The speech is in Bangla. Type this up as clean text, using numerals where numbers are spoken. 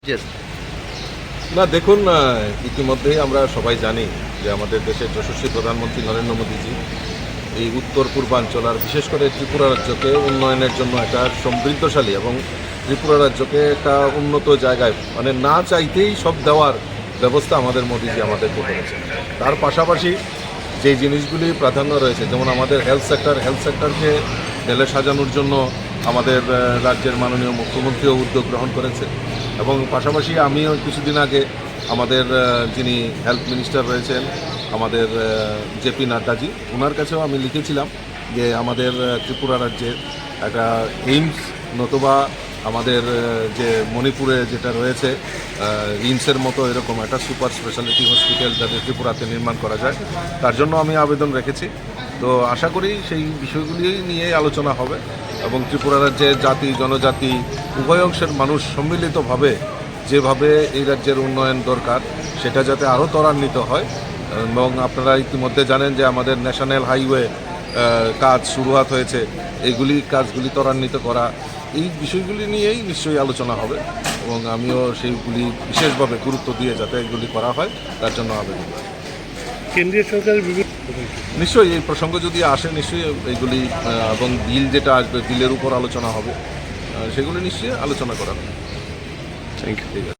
Yes. না দেখুন, ইতিমধ্যেই আমরা সবাই জানি যে আমাদের দেশের যশস্বী প্রধানমন্ত্রী নরেন্দ্র মোদীজি এই উত্তর পূর্বাঞ্চল আর বিশেষ করে ত্রিপুরা রাজ্যকে উন্নয়নের জন্য একটা সমৃদ্ধশালী এবং ত্রিপুরা রাজ্যকে একটা উন্নত জায়গায় মানে না চাইতেই সব দেওয়ার ব্যবস্থা আমাদের মোদীজি আমাদেরকে করেছেন। তার পাশাপাশি যে জিনিসগুলি প্রাধান্য রয়েছে, যেমন আমাদের হেলথ সেক্টরকে ঢেলে সাজানোর জন্য আমাদের রাজ্যের মাননীয় মুখ্যমন্ত্রীও উদ্যোগ গ্রহণ করেছে। এবং পাশাপাশি আমিও কিছুদিন আগে আমাদের যিনি হেলথ মিনিস্টার রয়েছেন আমাদের জেপি নাড্ডাজি, ওনার কাছেও আমি লিখেছিলাম যে আমাদের ত্রিপুরা রাজ্যের একটা এইমস নতুবা আমাদের যে মণিপুরে যেটা রয়েছে রিমসের মতো এরকম একটা সুপার স্পেশালিটি হসপিটাল যাতে ত্রিপুরাতে নির্মাণ করা যায়, তার জন্য আমি আবেদন রেখেছি। তো আশা করি সেই বিষয়গুলি নিয়ে আলোচনা হবে এবং ত্রিপুরা রাজ্যের জাতি জনজাতি উভয় অংশের মানুষ সম্মিলিতভাবে যেভাবে এই রাজ্যের উন্নয়ন দরকার সেটা যাতে আরও ত্বরান্বিত হয়। এবং আপনারা ইতিমধ্যে জানেন যে আমাদের ন্যাশনাল হাইওয়ে কাজ শুরুয়াত হয়েছে, এইগুলি কাজগুলি ত্বরান্বিত করা, এই বিষয়গুলি নিয়েই নিশ্চয়ই আলোচনা হবে এবং আমিও সেইগুলি বিশেষভাবে গুরুত্ব দিয়ে যাতে এগুলি করা হয় তার জন্য আবেদন। কেন্দ্রীয় সরকারের বিভিন্ন নিশ্চয়ই এই প্রসঙ্গ যদি আসে নিশ্চয়ই এইগুলি এবং বিল যেটা আসবে বিলের উপর আলোচনা হবে, সেগুলি নিশ্চয়ই আলোচনা করা হবে। Thank you. ঠিক আছে।